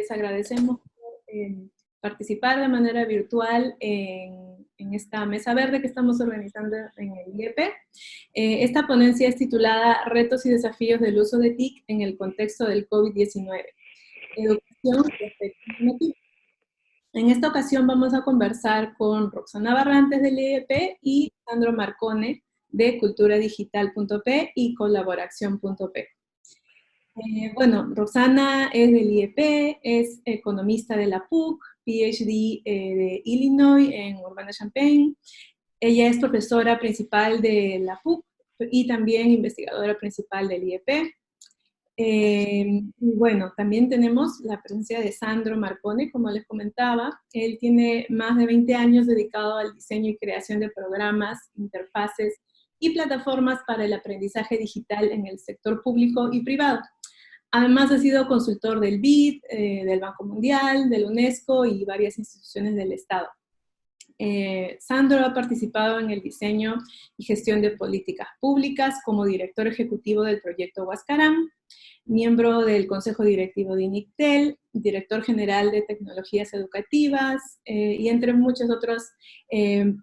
les agradecemos por participar de manera virtual en esta mesa verde que estamos organizando en el IEP. Esta ponencia es titulada Retos y desafíos del uso de TIC en el contexto del COVID-19. Educación y aspectos normativos. En esta ocasión vamos a conversar con Roxana Barrantes del IEP y Sandro Marcone de culturadigital.p y colaboración.p. Bueno, Roxana es del IEP, es economista de la PUC, PhD de Illinois en Urbana-Champaign. Ella es profesora principal de la PUC y también investigadora principal del IEP. Bueno, también tenemos la presencia de Sandro Marcone, como les comentaba. Él tiene más de 20 años dedicado al diseño y creación de programas, interfaces y plataformas para el aprendizaje digital en el sector público y privado. Además ha sido consultor del BID, del Banco Mundial, de la UNESCO y varias instituciones del Estado. Sandro ha participado en el diseño y gestión de políticas públicas como director ejecutivo del proyecto Huascarán, miembro del Consejo Directivo de INICTEL, director general de Tecnologías Educativas, y entre muchas otras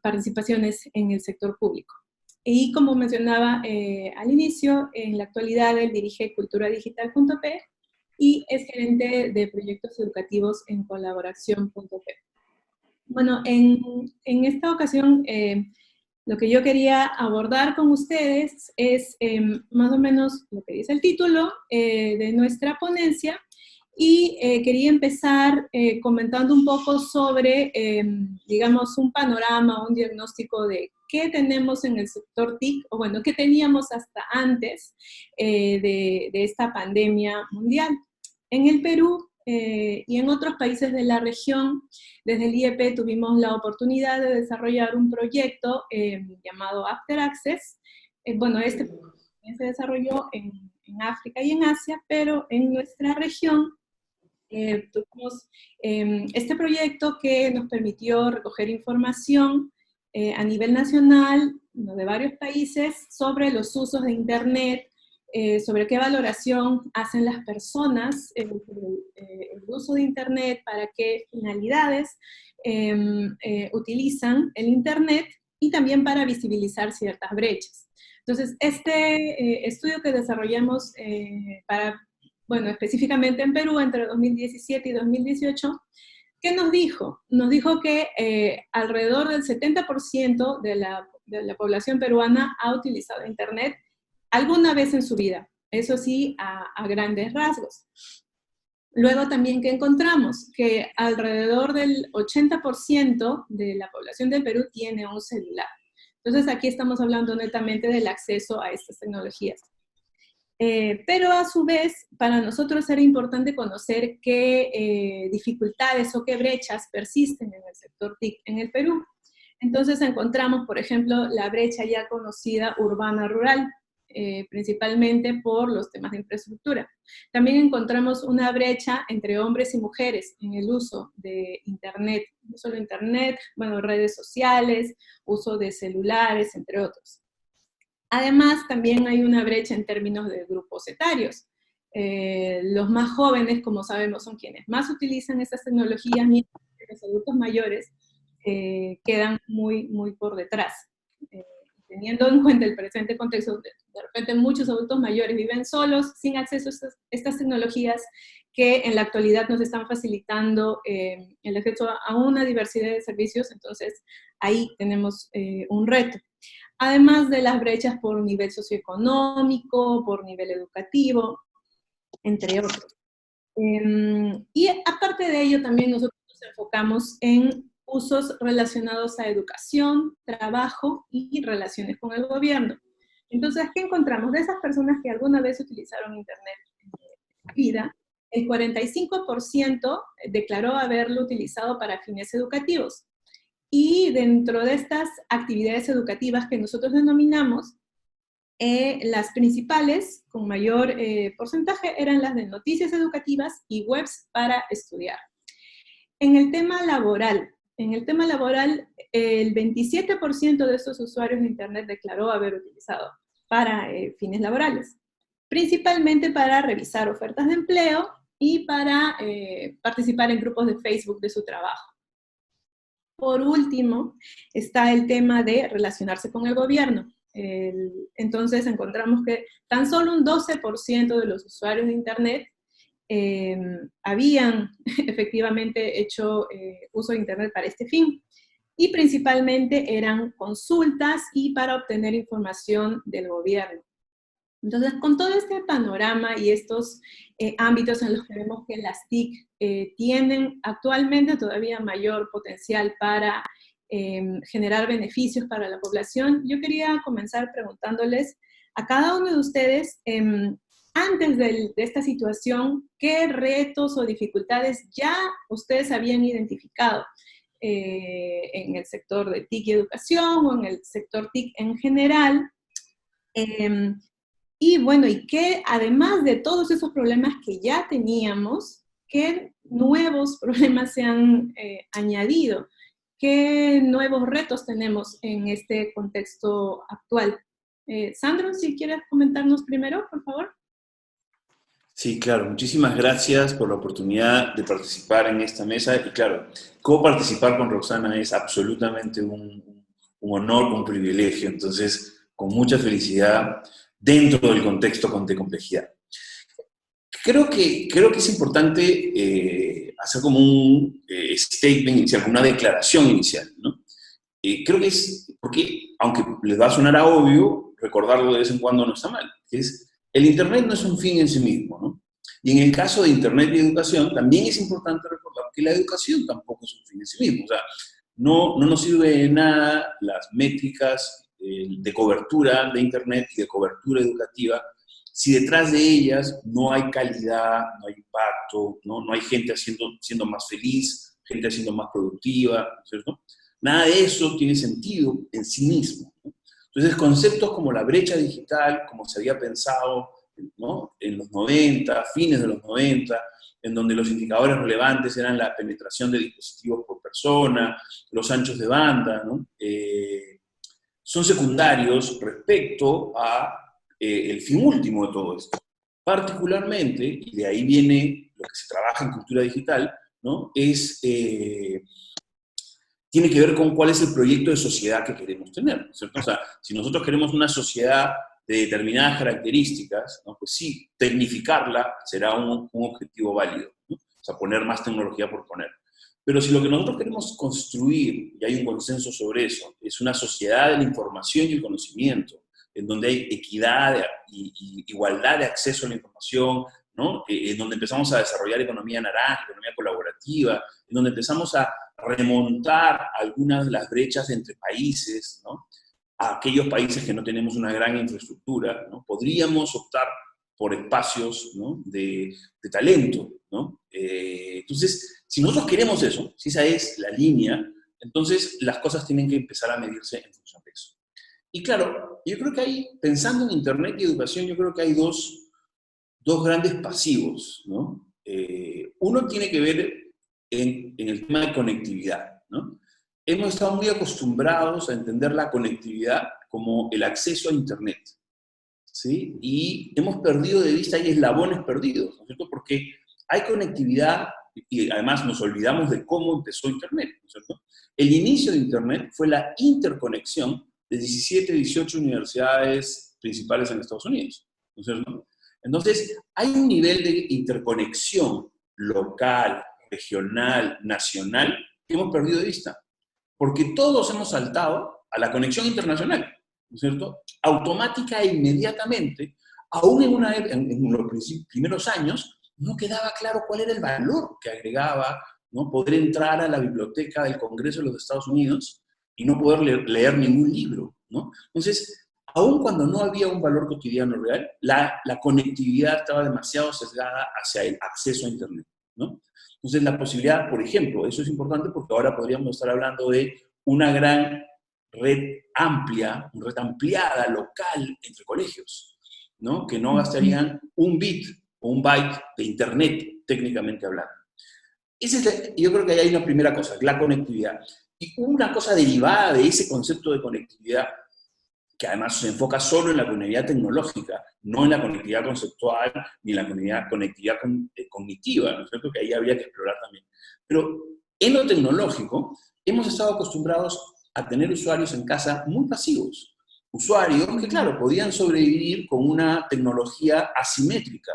participaciones en el sector público. Y como mencionaba al inicio, en la actualidad él dirige culturadigital.p y es gerente de proyectos educativos en colaboración.p. Bueno, en esta ocasión lo que yo quería abordar con ustedes es más o menos lo que dice el título de nuestra ponencia, y quería empezar comentando un poco sobre, digamos, un panorama, un diagnóstico de qué tenemos en el sector TIC, o bueno, qué teníamos hasta antes de esta pandemia mundial. En el Perú y en otros países de la región, desde el IEP tuvimos la oportunidad de desarrollar un proyecto llamado After Access. Bueno, este se desarrolló en África y en Asia, pero en nuestra región tuvimos este proyecto que nos permitió recoger información a nivel nacional, de varios países, sobre los usos de Internet, sobre qué valoración hacen las personas el uso de Internet, para qué finalidades utilizan el Internet, y también para visibilizar ciertas brechas. Entonces, este estudio que desarrollamos bueno, específicamente en Perú, entre 2017 y 2018, ¿qué nos dijo? Nos dijo que alrededor del 70% de la población peruana ha utilizado Internet alguna vez en su vida, eso sí, a grandes rasgos. Luego también, ¿qué encontramos? Que alrededor del 80% de la población del Perú tiene un celular. Entonces aquí estamos hablando netamente del acceso a estas tecnologías. Pero a su vez, para nosotros era importante conocer qué dificultades o qué brechas persisten en el sector TIC en el Perú. Entonces encontramos, por ejemplo, la brecha ya conocida urbana-rural, principalmente por los temas de infraestructura. También encontramos una brecha entre hombres y mujeres en el uso de Internet, no solo Internet, bueno, redes sociales, uso de celulares, entre otros. Además, también hay una brecha en términos de grupos etarios. Los más jóvenes, como sabemos, son quienes más utilizan estas tecnologías, mientras que los adultos mayores quedan muy por detrás. Teniendo en cuenta el presente contexto, de repente muchos adultos mayores viven solos, sin acceso a estas tecnologías que en la actualidad nos están facilitando el acceso a una diversidad de servicios. Entonces ahí tenemos un reto. Además de las brechas por nivel socioeconómico, por nivel educativo, entre otros. Y aparte de ello, también nosotros nos enfocamos en usos relacionados a educación, trabajo y relaciones con el gobierno. Entonces, ¿qué encontramos? De esas personas que alguna vez utilizaron Internet en su vida, el 45% declaró haberlo utilizado para fines educativos. Y dentro de estas actividades educativas que nosotros denominamos, las principales, con mayor porcentaje, eran las de noticias educativas y webs para estudiar. En el tema laboral, el 27% de estos usuarios de Internet declaró haber utilizado para fines laborales, principalmente para revisar ofertas de empleo y para participar en grupos de Facebook de su trabajo. Por último, está el tema de relacionarse con el gobierno. Entonces encontramos que tan solo un 12% de los usuarios de Internet habían efectivamente hecho uso de Internet para este fin, y principalmente eran consultas y para obtener información del gobierno. Entonces, con todo este panorama y estos ámbitos en los que vemos que las TIC tienen actualmente todavía mayor potencial para generar beneficios para la población, yo quería comenzar preguntándoles a cada uno de ustedes, antes de esta situación, ¿qué retos o dificultades ya ustedes habían identificado en el sector de TIC y educación o en el sector TIC en general? Y bueno, y que además de todos esos problemas que ya teníamos, ¿qué nuevos problemas se han añadido? ¿Qué nuevos retos tenemos en este contexto actual? Sandro, si quieres comentarnos primero, por favor. Sí, claro. Muchísimas gracias por la oportunidad de participar en esta mesa. Y claro, participar con Roxana es absolutamente un honor, un privilegio. Entonces, con mucha felicidad dentro del contexto de complejidad. Creo que es importante hacer como un statement inicial, una declaración inicial, ¿no? Creo que es, porque aunque les va a sonar a obvio, recordarlo de vez en cuando no está mal, que es, el Internet no es un fin en sí mismo, ¿no? Y en el caso de Internet y educación, también es importante recordar que la educación tampoco es un fin en sí mismo. O sea, no nos sirve de nada las métricas de cobertura de Internet y de cobertura educativa si detrás de ellas no hay calidad, no hay impacto, no hay gente siendo más feliz, gente siendo más productiva, ¿cierto? Nada de eso tiene sentido en sí mismo, ¿no? Entonces, conceptos como la brecha digital, como se había pensado, ¿no?, en los 90, fines de los 90, en donde los indicadores relevantes eran la penetración de dispositivos por persona, los anchos de banda, ¿no?, son secundarios respecto a el fin último de todo esto. Particularmente, y de ahí viene lo que se trabaja en cultura digital, ¿no?, tiene que ver con cuál es el proyecto de sociedad que queremos tener, ¿cierto? O sea, si nosotros queremos una sociedad de determinadas características, ¿no?, pues sí, tecnificarla será un objetivo válido, ¿no? O sea, poner más tecnología por poner. Pero si lo que nosotros queremos construir, y hay un consenso sobre eso, es una sociedad de la información y el conocimiento, en donde hay equidad y igualdad de acceso a la información, ¿no?, en donde empezamos a desarrollar economía naranja, economía colaborativa, en donde empezamos a remontar algunas de las brechas entre países, ¿no?, a aquellos países que no tenemos una gran infraestructura, ¿no?, podríamos optar por espacios, ¿no?, de talento, ¿no? Entonces, si nosotros queremos eso, si esa es la línea, entonces las cosas tienen que empezar a medirse en función de eso. Y claro, yo creo que hay, pensando en Internet y educación, yo creo que hay dos grandes pasivos, ¿no? Uno tiene que ver en el tema de conectividad, ¿no? Hemos estado muy acostumbrados a entender la conectividad como el acceso a Internet, ¿sí? Y hemos perdido de vista, hay eslabones perdidos, ¿no es cierto? Porque hay conectividad y además nos olvidamos de cómo empezó Internet, ¿no es cierto? El inicio de Internet fue la interconexión de 17, 18 universidades principales en Estados Unidos, ¿no es cierto? Entonces, hay un nivel de interconexión local, regional, nacional, que hemos perdido de vista, porque todos hemos saltado a la conexión internacional, ¿no es cierto? Automática e inmediatamente, aún en los primeros años, no quedaba claro cuál era el valor que agregaba, ¿no?, poder entrar a la biblioteca del Congreso de los Estados Unidos y no poder leer ningún libro, ¿no? Entonces, aun cuando no había un valor cotidiano real, la conectividad estaba demasiado sesgada hacia el acceso a Internet, ¿no? Entonces, la posibilidad, por ejemplo, eso es importante porque ahora podríamos estar hablando de una gran red amplia, una red ampliada, local, entre colegios, ¿no?, que no gastarían un bit o un byte de Internet, técnicamente hablando. Yo creo que ahí hay una primera cosa, la conectividad. Y una cosa derivada de ese concepto de conectividad que además se enfoca solo en la conectividad tecnológica, no en la conectividad conceptual ni en la conectividad cognitiva, ¿no es cierto? Que ahí habría que explorar también. Pero en lo tecnológico, hemos estado acostumbrados a tener usuarios en casa muy pasivos. Usuarios que, claro, podían sobrevivir con una tecnología asimétrica,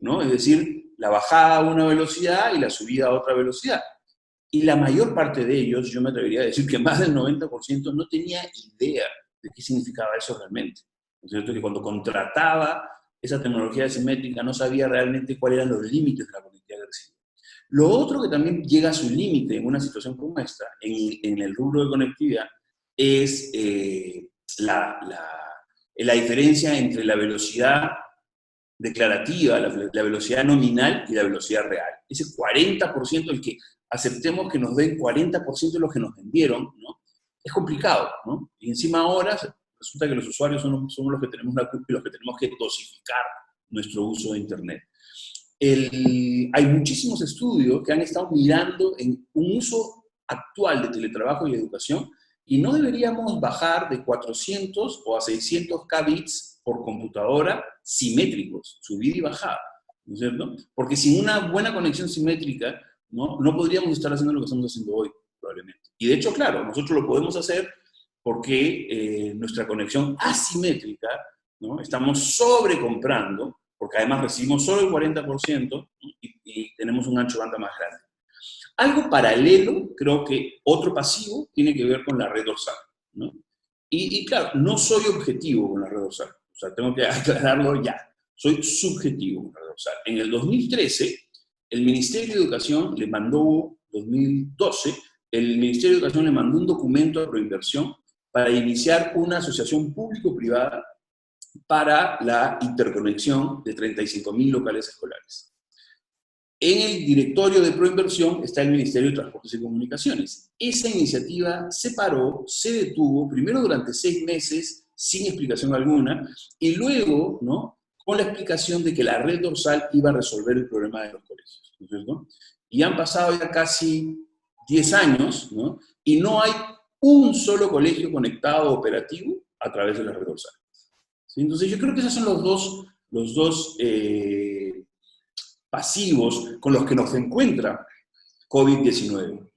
¿no? Es decir, la bajada a una velocidad y la subida a otra velocidad. Y la mayor parte de ellos, yo me atrevería a decir que más del 90% no tenía idea de qué significaba eso realmente. ¿No es cierto? Que cuando contrataba esa tecnología asimétrica no sabía realmente cuáles eran los límites de la conectividad agresiva. Lo otro que también llega a su límite en una situación como esta, en el rubro de conectividad, es la diferencia entre la velocidad declarativa, la velocidad nominal y la velocidad real. Ese 40%, el que aceptemos que nos den 40% de lo que nos vendieron, ¿no? Es complicado, ¿no? Y encima ahora resulta que los usuarios somos los que tenemos la culpa y los que tenemos que dosificar nuestro uso de Internet. Hay muchísimos estudios que han estado mirando en un uso actual de teletrabajo y educación y no deberíamos bajar de 400 o a 600 kbits por computadora simétricos, subida y bajada, ¿no es cierto? Porque sin una buena conexión simétrica, no podríamos estar haciendo lo que estamos haciendo hoy, probablemente. Y de hecho, claro, nosotros lo podemos hacer porque nuestra conexión asimétrica, ¿no? Estamos sobrecomprando, porque además recibimos solo el 40%, ¿no? y tenemos un ancho de banda más grande. Algo paralelo, creo que otro pasivo, tiene que ver con la red dorsal, ¿no? Y claro, no soy objetivo con la red dorsal, o sea, tengo que aclararlo ya. Soy subjetivo con la red dorsal. En el 2013, el Ministerio de Educación le mandó, 2012, el Ministerio de Educación le mandó un documento a Proinversión para iniciar una asociación público-privada para la interconexión de 35.000 locales escolares. En el directorio de Proinversión está el Ministerio de Transportes y Comunicaciones. Esa iniciativa se paró, se detuvo, primero durante 6 meses, sin explicación alguna, y luego, ¿no?, con la explicación de que la red dorsal iba a resolver el problema de los colegios, ¿no es cierto? Y han pasado ya casi 10 años, ¿no?, y no hay un solo colegio conectado operativo a través de la red dorsal. ¿Sí? Entonces yo creo que esos son los dos pasivos con los que nos encuentra COVID-19.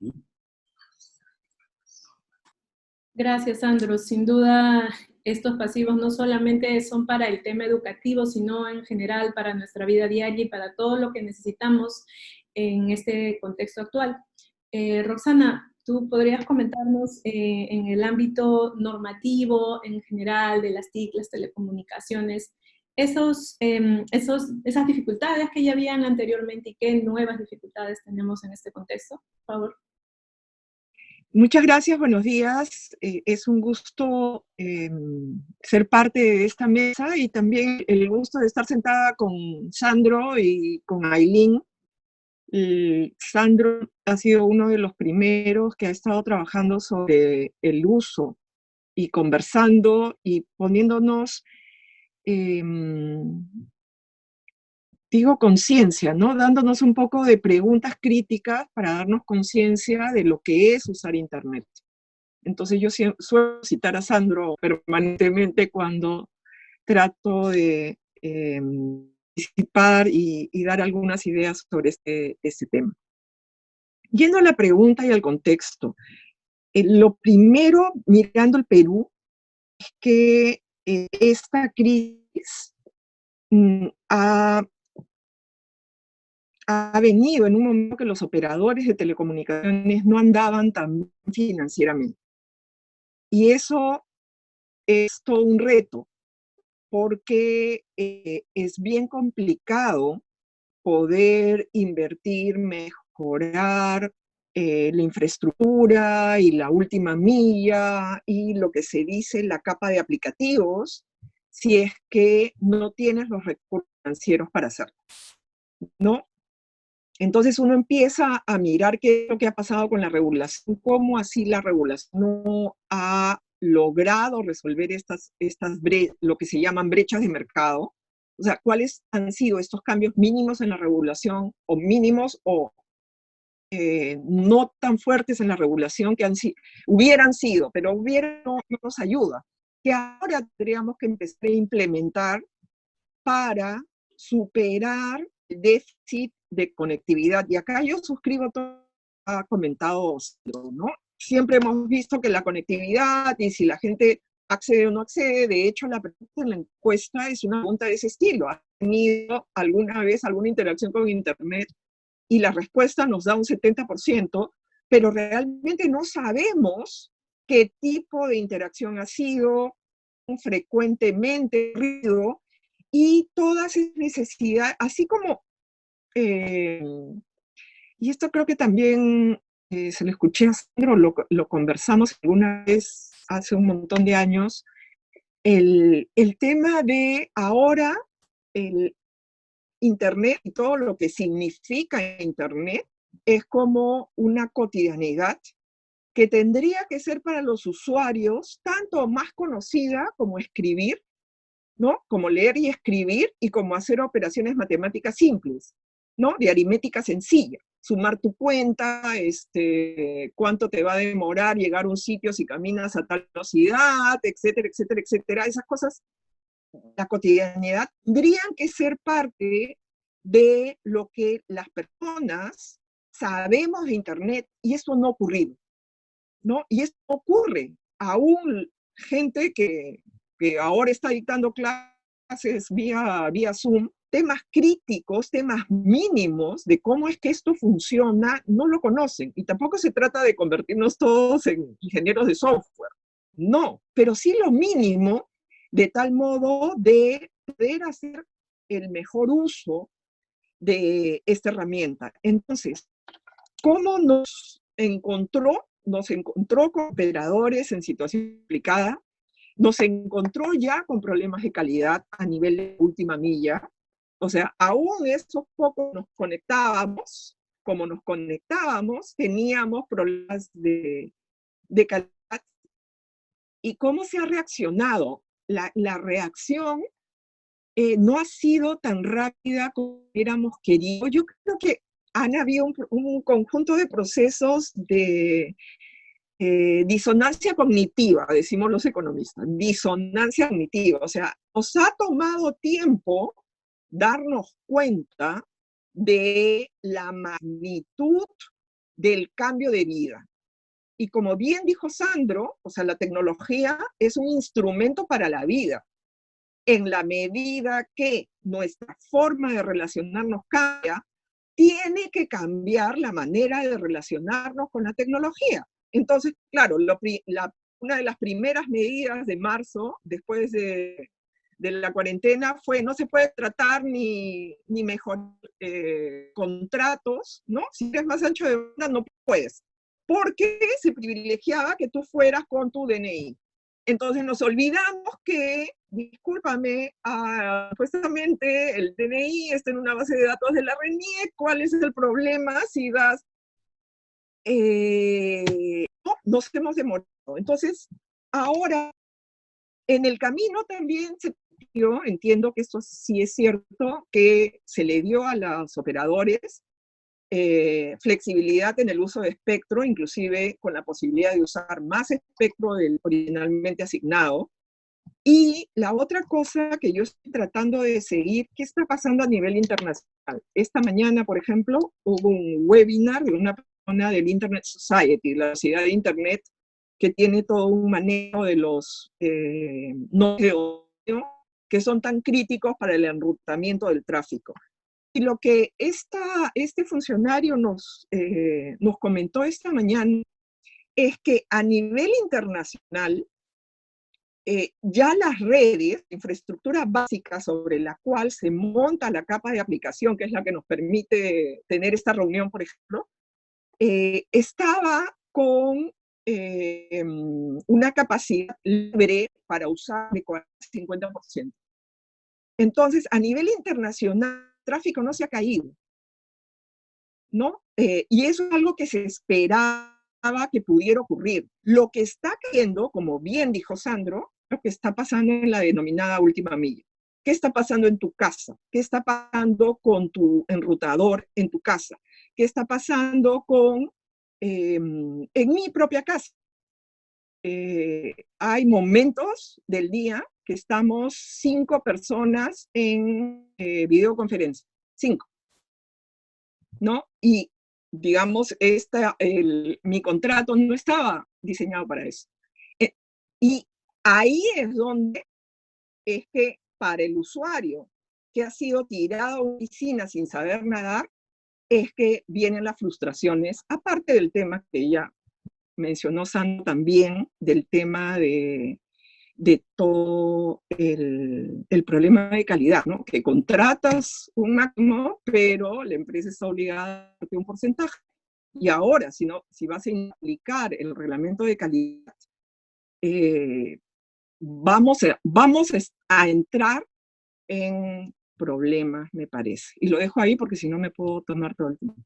Gracias, Sandro. Sin duda, estos pasivos no solamente son para el tema educativo, sino en general para nuestra vida diaria y para todo lo que necesitamos en este contexto actual. Roxana, ¿tú podrías comentarnos en el ámbito normativo, en general, de las TIC, las telecomunicaciones, esas dificultades que ya habían anteriormente y qué nuevas dificultades tenemos en este contexto? Por favor. Muchas gracias, buenos días. Es un gusto ser parte de esta mesa y también el gusto de estar sentada con Sandro y con Ailín. Sandro ha sido uno de los primeros que ha estado trabajando sobre el uso y conversando y poniéndonos, digo, conciencia, ¿no? Dándonos un poco de preguntas críticas para darnos conciencia de lo que es usar Internet. Entonces yo suelo citar a Sandro permanentemente cuando trato de participar y dar algunas ideas sobre este tema. Yendo a la pregunta y al contexto, lo primero, mirando el Perú, es que esta crisis ha venido en un momento que los operadores de telecomunicaciones no andaban tan bien financieramente. Y eso es todo un reto, porque es bien complicado poder invertir, mejorar la infraestructura y la última milla y lo que se dice la capa de aplicativos, si es que no tienes los recursos financieros para hacerlo, ¿no? Entonces uno empieza a mirar qué es lo que ha pasado con la regulación, cómo así la regulación no ha logrado resolver lo que se llaman brechas de mercado. O sea, ¿cuáles han sido estos cambios mínimos en la regulación o mínimos o no tan fuertes en la regulación que hubieran sido, pero no nos ayuda? que ahora tendríamos que empezar a implementar para superar el déficit de conectividad. Y acá yo suscribo todo lo que ha comentado Sandro, ¿no? Siempre hemos visto que la conectividad y si la gente accede o no accede, de hecho la pregunta en la encuesta es una pregunta de ese estilo. ¿Has tenido alguna vez alguna interacción con Internet? Y la respuesta nos da un 70%, pero realmente no sabemos qué tipo de interacción ha sido, frecuentemente, ruido, y todas esas necesidades, así como, y esto creo que también se lo escuché a Sandro, lo conversamos alguna vez hace un montón de años, el tema de ahora el Internet y todo lo que significa Internet es como una cotidianidad que tendría que ser para los usuarios tanto más conocida como escribir, ¿no? Como leer y escribir y como hacer operaciones matemáticas simples, ¿no? De aritmética sencilla. Sumar tu cuenta, cuánto te va a demorar llegar a un sitio si caminas a tal velocidad, etcétera, etcétera, etcétera. Esas cosas, la cotidianidad, tendrían que ser parte de lo que las personas sabemos de Internet, y esto no ha ocurrido, ¿no? Y esto ocurre. Aún gente que ahora está dictando clases vía Zoom, temas críticos, temas mínimos de cómo es que esto funciona, no lo conocen. Y tampoco se trata de convertirnos todos en ingenieros de software. No, pero sí lo mínimo, de tal modo de poder hacer el mejor uso de esta herramienta. Entonces, ¿cómo nos encontró? Nos encontró con operadores en situación complicada, nos encontró ya con problemas de calidad a nivel de última milla. O sea, aún esos pocos nos conectábamos, como nos conectábamos, teníamos problemas de calidad. ¿Y cómo se ha reaccionado? La reacción no ha sido tan rápida como hubiéramos querido. Yo creo que han habido un conjunto de procesos de disonancia cognitiva, decimos los economistas, disonancia cognitiva. O sea, nos ha tomado tiempo darnos cuenta de la magnitud del cambio de vida. Y como bien dijo Sandro, o sea, la tecnología es un instrumento para la vida. En la medida que nuestra forma de relacionarnos cambia, tiene que cambiar la manera de relacionarnos con la tecnología. Entonces, claro, una de las primeras medidas de marzo, después de la cuarentena, fue no se puede tratar ni mejor contratos, ¿no? Si eres más ancho de banda, no puedes. Porque se privilegiaba que tú fueras con tu DNI. Entonces nos olvidamos que, discúlpame, supuestamente el DNI está en una base de datos de la RENIEC. ¿Cuál es el problema si das? No, nos hemos demorado. Entonces, ahora, en el camino también yo entiendo que esto sí es cierto, que se le dio a los operadores flexibilidad en el uso de espectro, inclusive con la posibilidad de usar más espectro del originalmente asignado. Y la otra cosa que yo estoy tratando de seguir, ¿qué está pasando a nivel internacional? Esta mañana, por ejemplo, hubo un webinar de una persona del Internet Society, la sociedad de Internet, que tiene todo un manejo de los nodos que son tan críticos para el enrutamiento del tráfico. Y lo que este funcionario nos comentó esta mañana es que a nivel internacional, ya las redes, infraestructura básica sobre la cual se monta la capa de aplicación, que es la que nos permite tener esta reunión, por ejemplo, estaba con una capacidad libre para usar de 40-50%. Entonces, a nivel internacional, el tráfico no se ha caído, ¿no? Y eso es algo que se esperaba que pudiera ocurrir. Lo que está cayendo, como bien dijo Sandro, lo que está pasando en la denominada última milla. ¿Qué está pasando en tu casa? ¿Qué está pasando con tu enrutador en tu casa? ¿Qué está pasando en mi propia casa? hay momentos del día que estamos 5 personas en videoconferencia, 5, ¿no? Y digamos, mi contrato no estaba diseñado para eso. Y ahí es donde es que para el usuario que ha sido tirado a una piscina sin saber nadar, es que vienen las frustraciones, aparte del tema que ella mencionó Sandra también, del tema de todo el problema de calidad, ¿no? Que contratas un máximo, pero la empresa está obligada a darte un porcentaje. Y ahora, si vas a aplicar el reglamento de calidad, vamos a entrar en problemas, me parece. Y lo dejo ahí porque si no me puedo tomar todo el tiempo.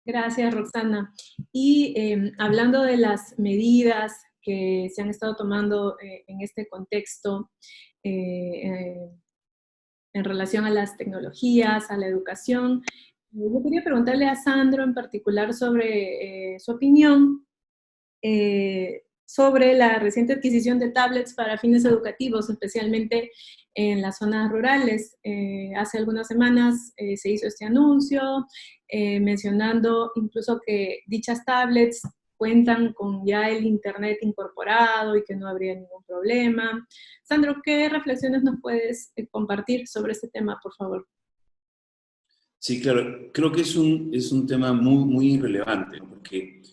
Gracias, Roxana. Y hablando de las medidas que se han estado tomando en este contexto, en relación a las tecnologías, a la educación, yo quería preguntarle a Sandro en particular sobre su opinión sobre la reciente adquisición de tablets para fines educativos, especialmente en las zonas rurales. Hace algunas semanas se hizo este anuncio, mencionando incluso que dichas tablets cuentan con ya el internet incorporado y que no habría ningún problema. Sandro, ¿qué reflexiones nos puedes compartir sobre este tema, por favor? Sí, claro, creo que es un tema muy, muy relevante, ¿no? Porque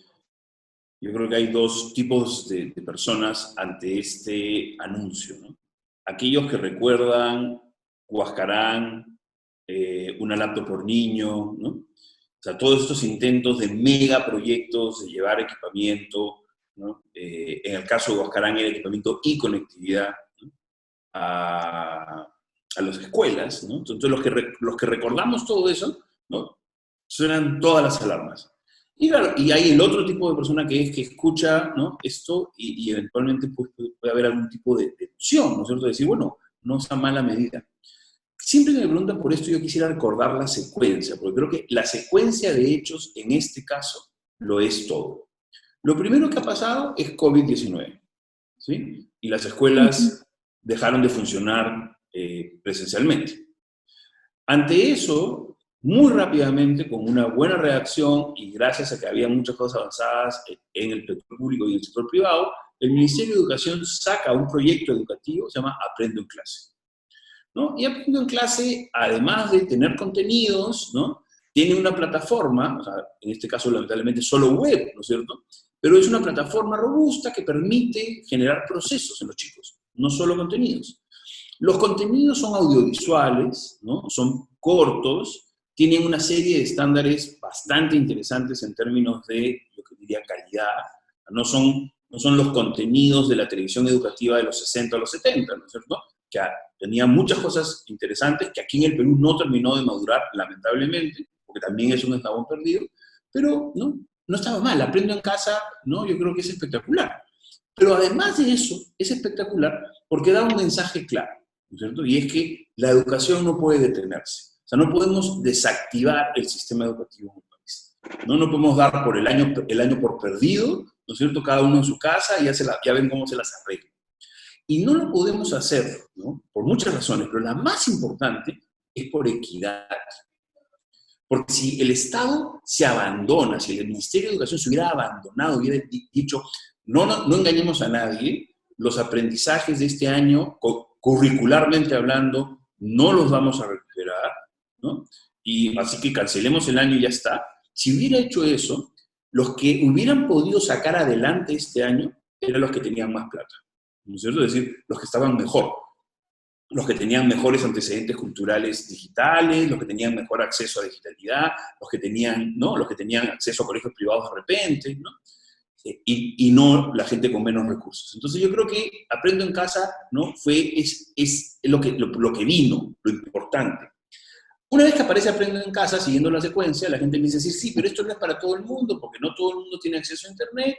yo creo que hay dos tipos de personas ante este anuncio, ¿no? Aquellos que recuerdan Huascarán, una laptop por niño, ¿no? O sea, todos estos intentos de megaproyectos de llevar equipamiento, ¿no? En el caso de Huascarán era equipamiento y conectividad, ¿no? a las escuelas, ¿no? Entonces los que recordamos todo eso, ¿no? Suenan todas las alarmas. Y claro, y hay el otro tipo de persona que escucha, ¿no? Esto y eventualmente puede haber algún tipo de opción, ¿no es cierto? De decir, bueno, no es una mala medida. Siempre que me preguntan por esto, yo quisiera recordar la secuencia, porque creo que la secuencia de hechos en este caso lo es todo. Lo primero que ha pasado es COVID-19, ¿sí? Y las escuelas dejaron de funcionar presencialmente. Ante eso, muy rápidamente, con una buena reacción y gracias a que había muchas cosas avanzadas en el sector público y en el sector privado, el Ministerio de Educación saca un proyecto educativo, se llama Aprendo en Clase, ¿no? Y Aprendo en Clase, además de tener contenidos, ¿no? Tiene una plataforma, o sea, en este caso lamentablemente solo web, ¿no es cierto? Pero es una plataforma robusta que permite generar procesos en los chicos, no solo contenidos. Los contenidos son audiovisuales, ¿no? Son cortos, tienen una serie de estándares bastante interesantes en términos de lo que diría calidad. No son los contenidos de la televisión educativa de los 60 o los 70, ¿no es cierto? Que tenía muchas cosas interesantes que aquí en el Perú no terminó de madurar, lamentablemente, porque también es un eslabón perdido, pero no estaba mal. Aprendo en casa, ¿no? Yo creo que es espectacular. Pero además de eso, es espectacular porque da un mensaje claro, ¿no es cierto? Y es que la educación no puede detenerse. O sea, no podemos desactivar el sistema educativo en un país. No podemos dar por el año por perdido, ¿no es cierto? Cada uno en su casa y ya ven cómo se las arregla. Y no lo podemos hacer, ¿no? Por muchas razones, pero la más importante es por equidad. Porque si el Estado se abandona, si el Ministerio de Educación se hubiera abandonado, hubiera dicho, no engañemos a nadie, los aprendizajes de este año, curricularmente hablando, no los vamos a recuperar, ¿no? Y así que cancelemos el año y ya está. Si hubiera hecho eso, los que hubieran podido sacar adelante este año eran los que tenían más plata, ¿no es cierto? Es decir, los que estaban mejor, los que tenían mejores antecedentes culturales digitales, los que tenían mejor acceso a digitalidad, los que tenían acceso a colegios privados de repente, ¿no? Y no la gente con menos recursos. Entonces yo creo que Aprendo en Casa, ¿no? Es lo que vino, lo importante. Una vez que aparece Aprendo en Casa, siguiendo la secuencia, la gente empieza a decir, sí, pero esto no es para todo el mundo, porque no todo el mundo tiene acceso a Internet.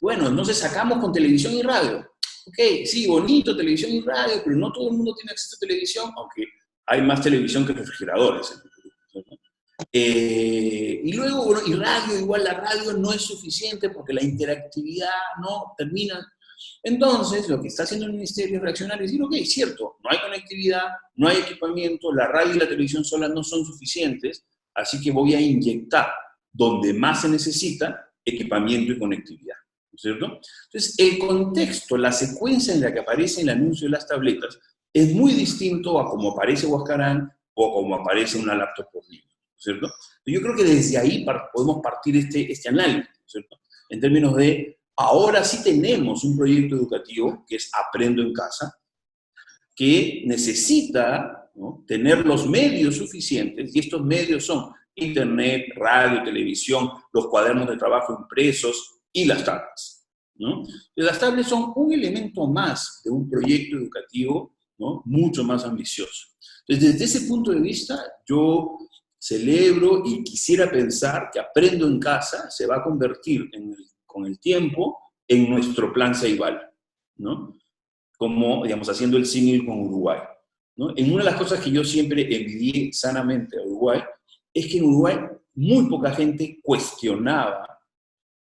Bueno, entonces sacamos con televisión y radio. Ok, sí, bonito, televisión y radio, pero no todo el mundo tiene acceso a televisión, aunque hay más televisión que refrigeradores en el Perú, ¿no? Y luego, bueno, y radio, igual la radio no es suficiente porque la interactividad no termina. Entonces, lo que está haciendo el Ministerio es reaccionar y decir, ok, cierto, no hay conectividad, no hay equipamiento, la radio y la televisión solas no son suficientes, así que voy a inyectar donde más se necesita equipamiento y conectividad, ¿no es cierto? Entonces, el contexto, la secuencia en la que aparece el anuncio de las tabletas es muy distinto a como aparece Huascarán o como aparece una laptop por niño, ¿no es cierto? Yo creo que desde ahí podemos partir este análisis, ¿no es cierto? En términos de, ahora sí tenemos un proyecto educativo que es Aprendo en Casa, que necesita, ¿no?, tener los medios suficientes, y estos medios son internet, radio, televisión, los cuadernos de trabajo impresos y las tablets, ¿no? Las tablets son un elemento más de un proyecto educativo, ¿no?, mucho más ambicioso. Entonces, desde ese punto de vista, yo celebro y quisiera pensar que Aprendo en Casa se va a convertir con el tiempo en nuestro plan Ceibal, ¿no? Como, digamos, haciendo el símil con Uruguay, ¿no? En una de las cosas que yo siempre envidié sanamente a Uruguay es que en Uruguay muy poca gente cuestionaba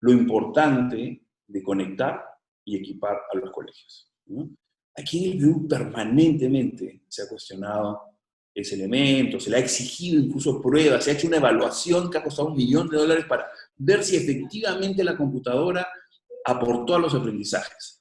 lo importante de conectar y equipar a los colegios, ¿no? Aquí en el Perú permanentemente se ha cuestionado ese elemento, se le ha exigido incluso pruebas, se ha hecho una evaluación que ha costado $1 millón para ver si efectivamente la computadora aportó a los aprendizajes.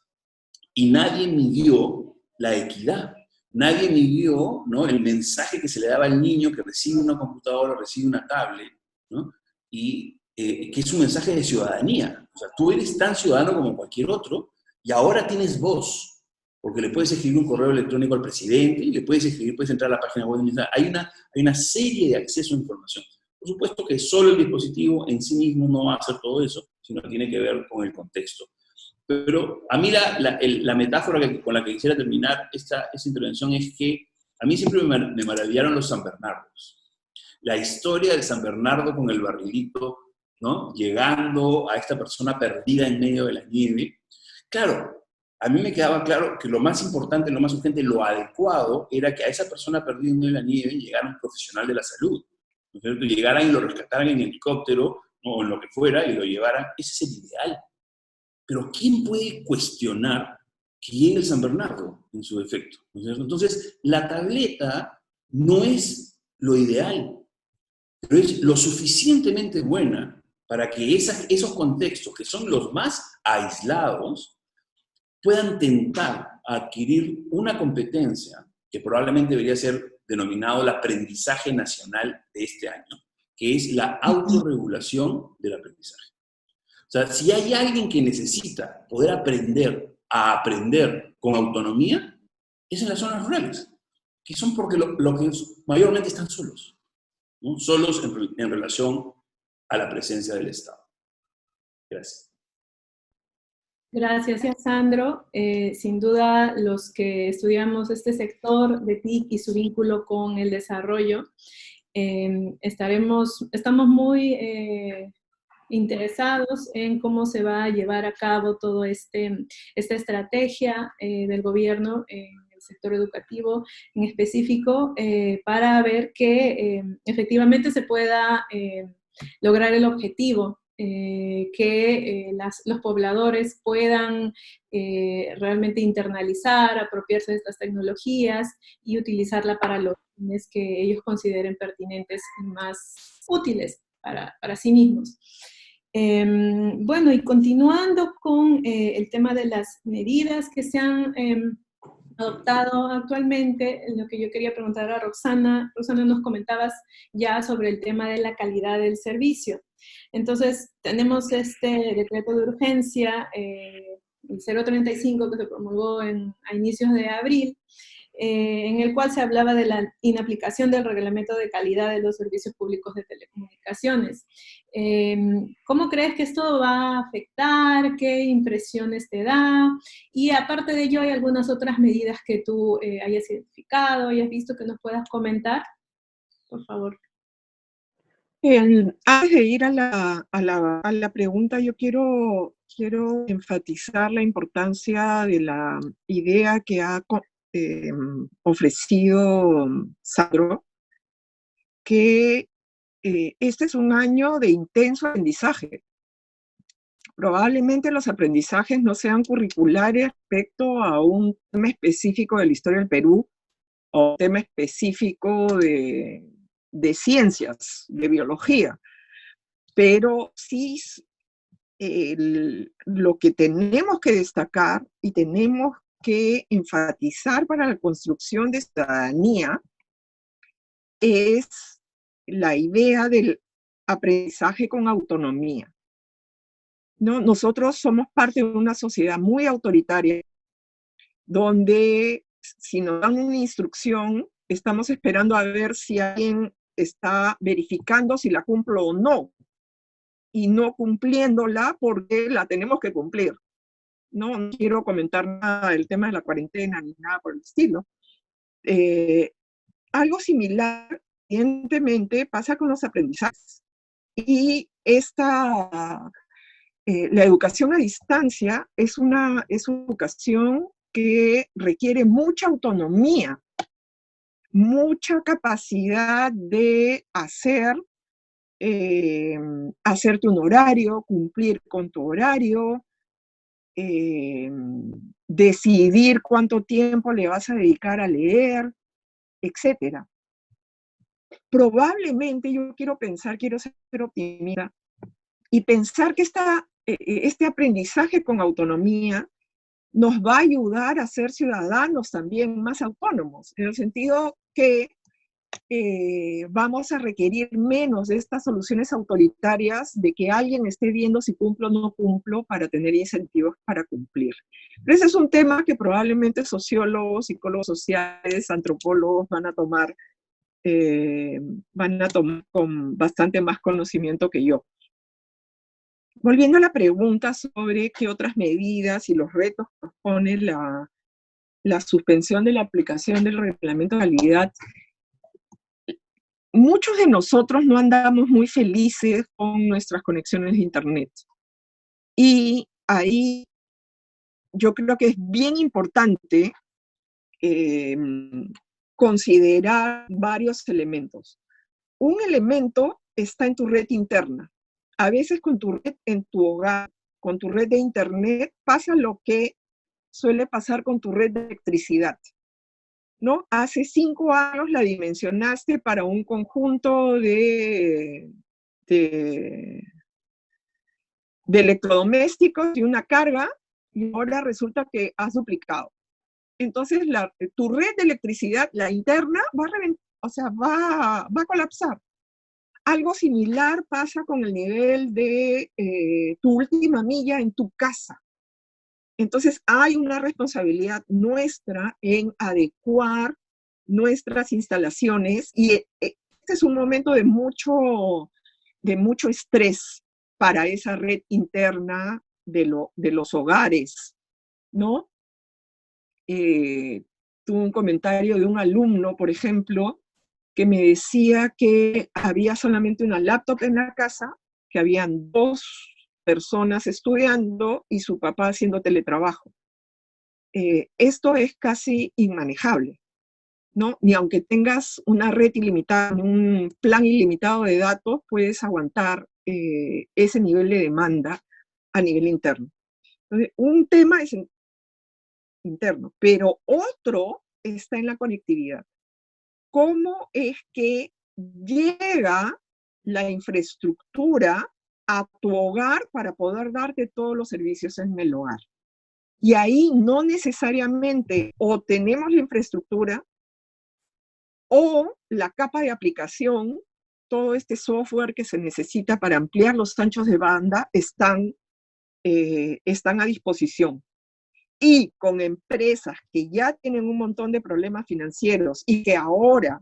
Y nadie midió la equidad, nadie midió, ¿no?, el mensaje que se le daba al niño que recibe una computadora, recibe una tablet, ¿no?, y que es un mensaje de ciudadanía. O sea, tú eres tan ciudadano como cualquier otro y ahora tienes voz, porque le puedes escribir un correo electrónico al presidente, y le puedes escribir, puedes entrar a la página web. Hay una serie de acceso a información. Por supuesto que solo el dispositivo en sí mismo no va a hacer todo eso, sino que tiene que ver con el contexto. Pero a mí la metáfora con la que quisiera terminar esta intervención es que a mí siempre me maravillaron los San Bernardos. La historia de San Bernardo con el barrilito, ¿no?, llegando a esta persona perdida en medio de la nieve. Claro, a mí me quedaba claro que lo más importante, lo más urgente, lo adecuado era que a esa persona perdida en medio de la nieve llegara un profesional de la salud, ¿no es cierto? Llegaran y lo rescataran en helicóptero, ¿no?, o en lo que fuera, y lo llevaran. Ese es el ideal. Pero ¿quién puede cuestionar que llegue el San Bernardo en su defecto, ¿no es cierto? Entonces, la tableta no es lo ideal, pero es lo suficientemente buena para que esos contextos, que son los más aislados, puedan tentar a adquirir una competencia que probablemente debería ser denominado el aprendizaje nacional de este año, que es la autorregulación del aprendizaje. O sea, si hay alguien que necesita poder aprender a aprender con autonomía, es en las zonas rurales, que son porque lo que mayormente están solos, ¿no? Solos en relación a la presencia del Estado. Gracias. Gracias, Sandro. Sin duda, los que estudiamos este sector de TIC y su vínculo con el desarrollo, estamos muy interesados en cómo se va a llevar a cabo toda esta estrategia del gobierno en el sector educativo en específico, para ver que efectivamente se pueda lograr el objetivo, que los pobladores puedan realmente internalizar, apropiarse de estas tecnologías y utilizarla para los fines que ellos consideren pertinentes y más útiles para sí mismos. Bueno, y continuando con el tema de las medidas que se han adoptado actualmente, lo que yo quería preguntar a Roxana. Roxana, nos comentabas ya sobre el tema de la calidad del servicio. Entonces, tenemos este decreto de urgencia, el 035, que se promulgó a inicios de abril, en el cual se hablaba de la inaplicación del reglamento de calidad de los servicios públicos de telecomunicaciones. ¿Cómo crees que esto va a afectar? ¿Qué impresiones te da? Y aparte de ello, ¿hay algunas otras medidas que tú hayas identificado, hayas visto, que nos puedas comentar? Por favor. Antes de ir a la pregunta, yo quiero enfatizar la importancia de la idea que ha ofrecido Sandro, que este es un año de intenso aprendizaje. Probablemente los aprendizajes no sean curriculares respecto a un tema específico de la historia del Perú o un tema específico de ciencias, de biología, pero sí lo que tenemos que destacar y tenemos que enfatizar para la construcción de ciudadanía es la idea del aprendizaje con autonomía, ¿no? Nosotros somos parte de una sociedad muy autoritaria, donde si nos dan una instrucción, estamos esperando a ver si alguien está verificando si la cumplo o no, y no cumpliéndola porque la tenemos que cumplir. No quiero comentar nada del tema de la cuarentena ni nada por el estilo. Algo similar, evidentemente, pasa con los aprendizajes. Y la educación a distancia es una educación que requiere mucha autonomía, mucha capacidad de hacerte un horario, cumplir con tu horario, decidir cuánto tiempo le vas a dedicar a leer, etc. Probablemente yo quiero ser optimista y pensar que este aprendizaje con autonomía nos va a ayudar a ser ciudadanos también más autónomos, en el sentido que vamos a requerir menos de estas soluciones autoritarias de que alguien esté viendo si cumplo o no cumplo para tener incentivos para cumplir. Pero ese es un tema que probablemente sociólogos, psicólogos sociales, antropólogos van a tomar con bastante más conocimiento que yo. Volviendo a la pregunta sobre qué otras medidas y los retos propone la suspensión de la aplicación del reglamento de calidad, muchos de nosotros no andamos muy felices con nuestras conexiones de Internet. Y ahí yo creo que es bien importante considerar varios elementos. Un elemento está en tu red interna. A veces con tu red en tu hogar, con tu red de Internet, pasa lo que suele pasar con tu red de electricidad, ¿no? Hace 5 años la dimensionaste para un conjunto de electrodomésticos y una carga, y ahora resulta que has duplicado. Entonces, tu red de electricidad, la interna, va a colapsar. Algo similar pasa con el nivel de tu última milla en tu casa. Entonces, hay una responsabilidad nuestra en adecuar nuestras instalaciones y este es un momento de mucho estrés para esa red interna de los hogares, ¿no? Tuve un comentario de un alumno, por ejemplo, que me decía que había solamente una laptop en la casa, que habían 2 personas estudiando y su papá haciendo teletrabajo. Esto es casi inmanejable, ¿no? Ni aunque tengas una red ilimitada, un plan ilimitado de datos, puedes aguantar ese nivel de demanda a nivel interno. Entonces, un tema es interno, pero otro está en la conectividad. ¿Cómo es que llega la infraestructura a tu hogar para poder darte todos los servicios en el hogar? Y ahí no necesariamente o tenemos la infraestructura o la capa de aplicación, todo este software que se necesita para ampliar los anchos de banda están a disposición. Y con empresas que ya tienen un montón de problemas financieros y que ahora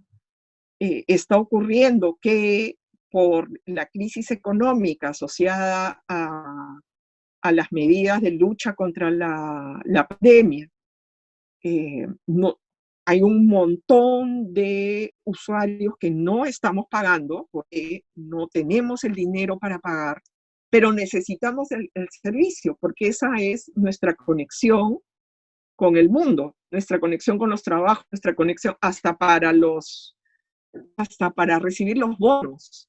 está ocurriendo que por la crisis económica asociada a las medidas de lucha contra la pandemia, hay un montón de usuarios que no estamos pagando porque no tenemos el dinero para pagar, pero necesitamos el servicio porque esa es nuestra conexión con el mundo, nuestra conexión con los trabajos, nuestra conexión hasta para recibir los bonos,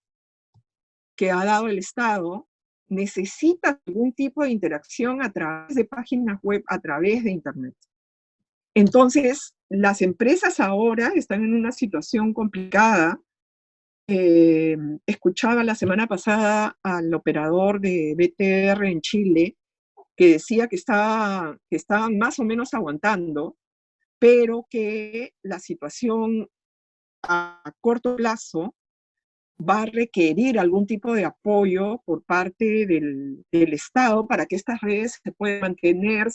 que ha dado el Estado necesita algún tipo de interacción a través de páginas web, a través de Internet. Entonces, las empresas ahora están en una situación complicada. Escuchaba la semana pasada al operador de BTR en Chile que decía que estaban más o menos aguantando, pero que la situación a corto plazo va a requerir algún tipo de apoyo por parte del Estado para que estas redes se puedan mantener,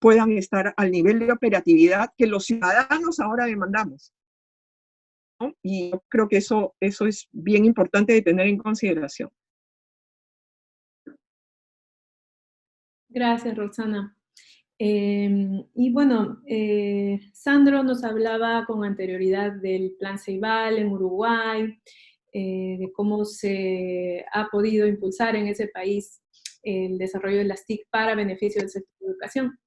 puedan estar al nivel de operatividad que los ciudadanos ahora demandamos, ¿no? Y yo creo que eso es bien importante de tener en consideración. Gracias, Roxana. Y bueno, Sandro nos hablaba con anterioridad del Plan Ceibal en Uruguay, de cómo se ha podido impulsar en ese país el desarrollo de las TIC para beneficio del sector de educación.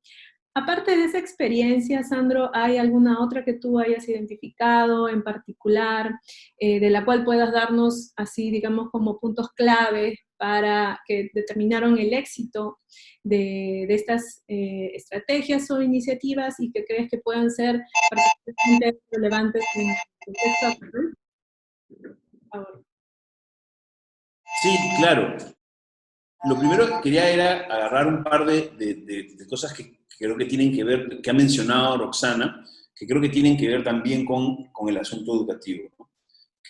Aparte de esa experiencia, Sandro, ¿hay alguna otra que tú hayas identificado en particular, de la cual puedas darnos así, digamos, como puntos clave para que determinaron el éxito de estas estrategias o iniciativas y que crees que puedan ser particularmente relevantes en el contexto actual? Por favor. Sí, claro. Lo primero que quería era agarrar un par de cosas que creo que tienen que ver, que ha mencionado Roxana, que creo que tienen que ver también con el asunto educativo, ¿no?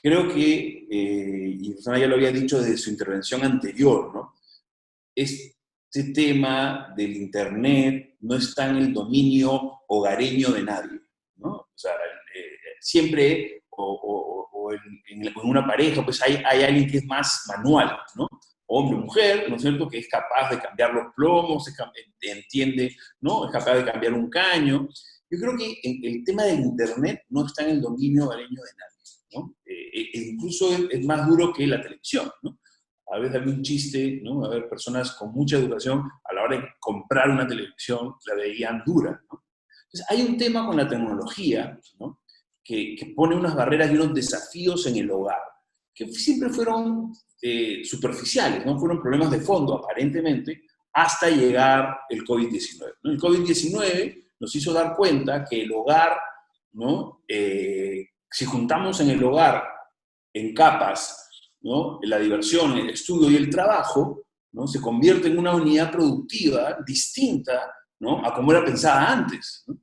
Creo que, y Roxana ya lo había dicho desde su intervención anterior, ¿no? Este tema del Internet no está en el dominio hogareño de nadie, ¿no? O sea, siempre, en una pareja, pues hay alguien que es más manual, ¿no? Hombre o mujer, ¿no es cierto?, que es capaz de cambiar los plomos, entiende, ¿no?, es capaz de cambiar un caño. Yo creo que el tema del Internet no está en el dominio hogareño de nadie, ¿no? Incluso es más duro que la televisión, ¿no? A veces había un chiste, ¿no? A ver, personas con mucha educación, a la hora de comprar una televisión, la veían dura, ¿no? Entonces, hay un tema con la tecnología, ¿no?, que pone unas barreras y unos desafíos en el hogar, que siempre fueron superficiales, no fueron problemas de fondo, aparentemente, hasta llegar el COVID-19, ¿no? El COVID-19 nos hizo dar cuenta que el hogar, ¿no?, si juntamos en el hogar en capas, ¿no?, la diversión, el estudio y el trabajo, ¿no?, se convierte en una unidad productiva distinta, ¿no?, a como era pensada antes, ¿no?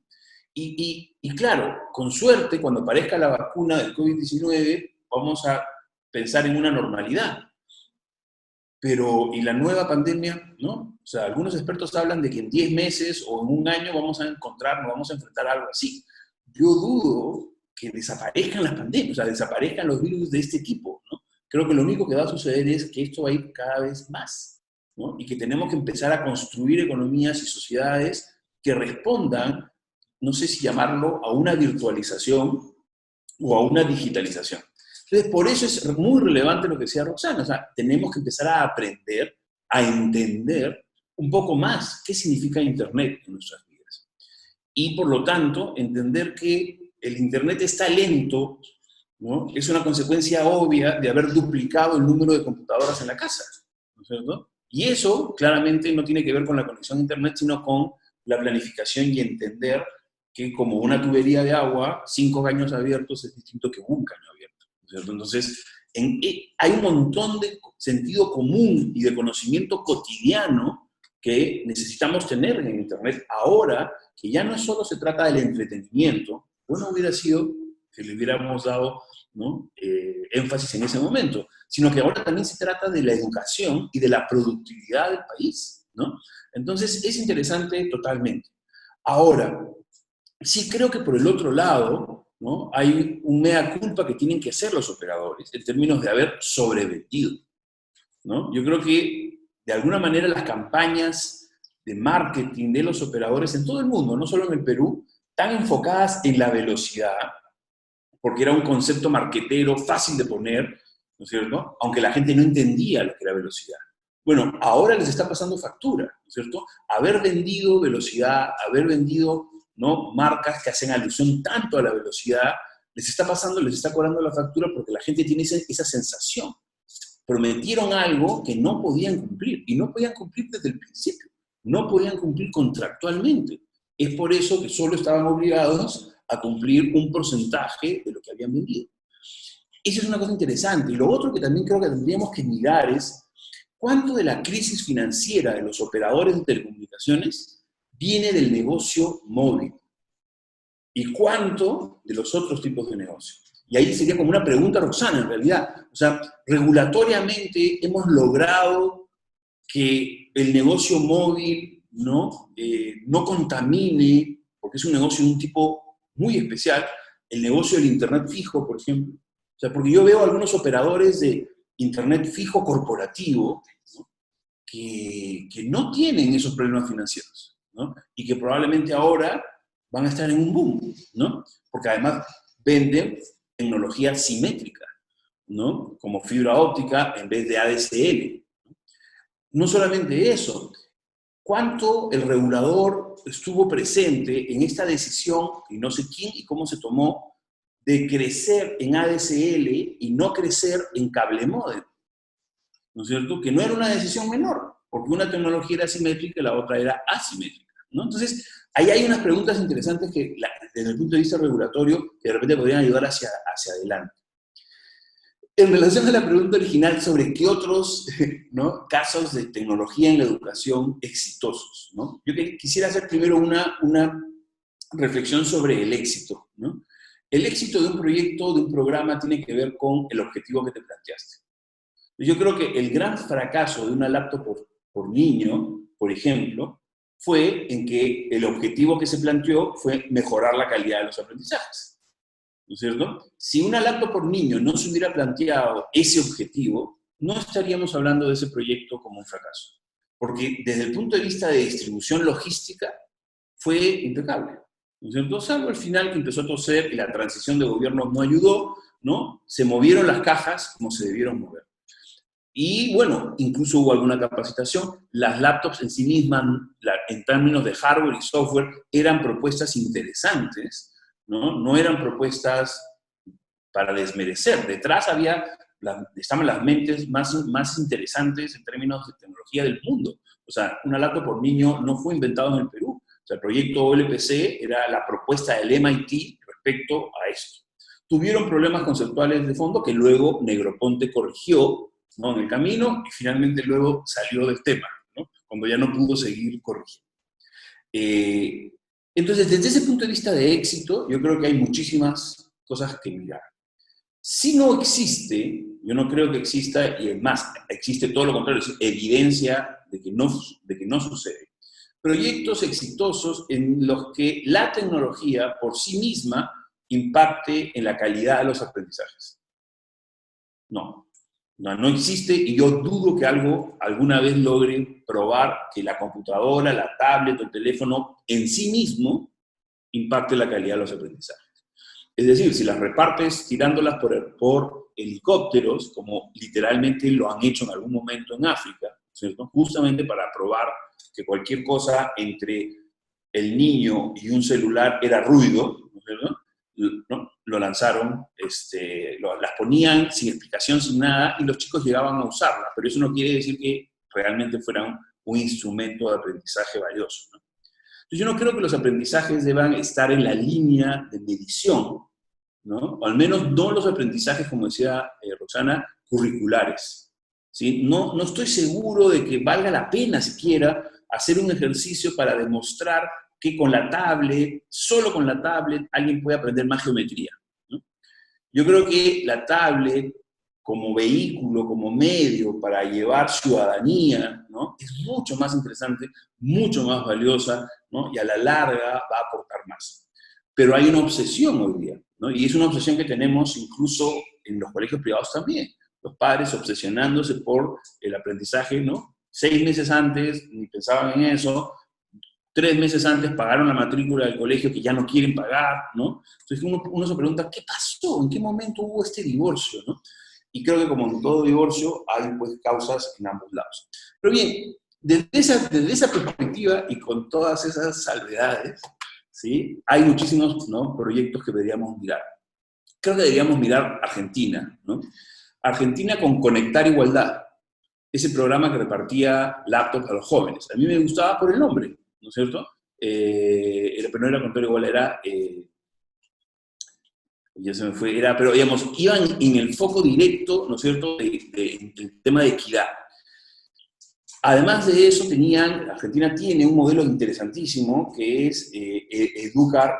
Y claro, con suerte, cuando aparezca la vacuna del COVID-19, vamos a pensar en una normalidad. Pero, ¿y la nueva pandemia? ¿No? O sea, algunos expertos hablan de que en 10 meses o en un año vamos a enfrentar algo así. Yo dudo que desaparezcan las pandemias, o sea, desaparezcan los virus de este tipo, ¿no? Creo que lo único que va a suceder es que esto va a ir cada vez más, ¿no? Y que tenemos que empezar a construir economías y sociedades que respondan, no sé si llamarlo, a una virtualización o a una digitalización. Entonces, por eso es muy relevante lo que decía Roxana. O sea, tenemos que empezar a aprender, a entender un poco más qué significa Internet en nuestras vidas. Y, por lo tanto, entender que el Internet está lento, ¿no?, es una consecuencia obvia de haber duplicado el número de computadoras en la casa, ¿no es cierto? Y eso, claramente, no tiene que ver con la conexión a Internet, sino con la planificación y entender que como una tubería de agua, 5 caños abiertos es distinto que un caño abierto, ¿cierto? Entonces, hay un montón de sentido común y de conocimiento cotidiano que necesitamos tener en Internet ahora, que ya no solo se trata del entretenimiento. Bueno hubiera sido que le hubiéramos dado, ¿no?, énfasis en ese momento, sino que ahora también se trata de la educación y de la productividad del país, ¿no? Entonces, es interesante totalmente. Ahora, sí creo que por el otro lado, ¿no?, hay un mea culpa que tienen que hacer los operadores en términos de haber sobrevendido, ¿no? Yo creo que, de alguna manera, las campañas de marketing de los operadores en todo el mundo, no solo en el Perú, están enfocadas en la velocidad, porque era un concepto marketero fácil de poner, ¿no es cierto?, aunque la gente no entendía lo que era velocidad. Bueno, ahora les está pasando factura, ¿no es cierto? Haber vendido velocidad, haber vendido, ¿no?, marcas que hacen alusión tanto a la velocidad, les está pasando, les está cobrando la factura porque la gente tiene esa sensación. prometieron algo que no podían cumplir, y no podían cumplir desde el principio, no podían cumplir contractualmente. Es por eso que solo estaban obligados a cumplir un porcentaje de lo que habían vendido. Eso es una cosa interesante. Y lo otro que también creo que tendríamos que mirar es cuánto de la crisis financiera de los operadores de telecomunicaciones viene del negocio móvil y cuánto de los otros tipos de negocios. Y ahí sería como una pregunta, Roxana, en realidad. O sea, regulatoriamente hemos logrado que el negocio móvil no contamine, porque es un negocio de un tipo muy especial, el negocio del Internet fijo, por ejemplo. O sea, porque yo veo algunos operadores de Internet fijo corporativo, ¿no?, que no tienen esos problemas financieros, ¿no? Y que probablemente ahora van a estar en un boom, ¿no? Porque además venden tecnología simétrica, ¿no? Como fibra óptica en vez de ADSL. No solamente eso, cuánto el regulador estuvo presente en esta decisión, y no sé quién y cómo se tomó, de crecer en ADSL y no crecer en cable módem, ¿no es cierto? Que no era una decisión menor, porque una tecnología era simétrica y la otra era asimétrica, ¿no? Entonces, ahí hay unas preguntas interesantes que, desde el punto de vista regulatorio, que de repente podrían ayudar hacia adelante. En relación a la pregunta original sobre qué otros, ¿no?, casos de tecnología en la educación exitosos, ¿no? Yo quisiera hacer primero una reflexión sobre el éxito, ¿no? El éxito de un proyecto, de un programa, tiene que ver con el objetivo que te planteaste. Yo creo que el gran fracaso de una laptop por niño, por ejemplo, fue en que el objetivo que se planteó fue mejorar la calidad de los aprendizajes, ¿no es cierto? Si una laptop por niño no se hubiera planteado ese objetivo, no estaríamos hablando de ese proyecto como un fracaso. Porque desde el punto de vista de distribución logística, fue impecable, ¿no es cierto? Salvo al final que empezó a toser y la transición de gobierno no ayudó, ¿no? Se movieron las cajas como se debieron mover. Y bueno, incluso hubo alguna capacitación. Las laptops en sí mismas, en términos de hardware y software, eran propuestas interesantes, ¿no? No eran propuestas para desmerecer. Detrás estaban las mentes más interesantes en términos de tecnología del mundo. O sea, una laptop por niño no fue inventado en el Perú. O sea, el proyecto OLPC era la propuesta del MIT respecto a esto. Tuvieron problemas conceptuales de fondo que luego Negroponte corrigió, ¿no?, en el camino, y finalmente luego salió del tema, ¿no?, cuando ya no pudo seguir corrigiendo. Entonces, desde ese punto de vista de éxito, yo creo que hay muchísimas cosas que mirar. Si no existe, yo no creo que exista, y es más, existe todo lo contrario, es evidencia de que no sucede. Proyectos exitosos en los que la tecnología por sí misma impacte en la calidad de los aprendizajes. No existe, y yo dudo que algo alguna vez logre probar que la computadora, la tablet o el teléfono en sí mismo impacte la calidad de los aprendizajes. Es decir, si las repartes tirándolas por helicópteros, como literalmente lo han hecho en algún momento en África, ¿cierto?, justamente para probar que cualquier cosa entre el niño y un celular era ruido, ¿no? Lo lanzaron, las ponían sin explicación, sin nada, y los chicos llegaban a usarlas, pero eso no quiere decir que realmente fueran un instrumento de aprendizaje valioso, ¿no? Entonces yo no creo que los aprendizajes deban estar en la línea de medición, ¿no? O al menos no los aprendizajes, como decía Roxana, curriculares, ¿sí? No estoy seguro de que valga la pena siquiera hacer un ejercicio para demostrar que con la tablet, solo con la tablet, alguien puede aprender más geometría, ¿no? Yo creo que la tablet, como vehículo, como medio para llevar ciudadanía, ¿no?, es mucho más interesante, mucho más valiosa, ¿no?, y a la larga va a aportar más. Pero hay una obsesión hoy día, ¿no? Y es una obsesión que tenemos incluso en los colegios privados también. Los padres obsesionándose por el aprendizaje, ¿no? 6 meses antes ni pensaban en eso, 3 meses antes pagaron la matrícula del colegio que ya no quieren pagar, ¿no? Entonces uno se pregunta, ¿qué pasó? ¿En qué momento hubo este divorcio, ¿no? Y creo que como en todo divorcio hay, pues, causas en ambos lados. Pero bien, desde esa perspectiva y con todas esas salvedades, ¿sí?, hay muchísimos, ¿no?, proyectos que deberíamos mirar. Creo que deberíamos mirar Argentina, ¿no? Argentina con Conectar Igualdad, ese programa que repartía laptops a los jóvenes. A mí me gustaba por el nombre, ¿no es cierto? Pero no era Conectar Igualdad, era... ya se me fue, pero digamos, iban en el foco directo, ¿no es cierto?, del tema de equidad. Además de eso, Argentina tiene un modelo interesantísimo que es educ.ar,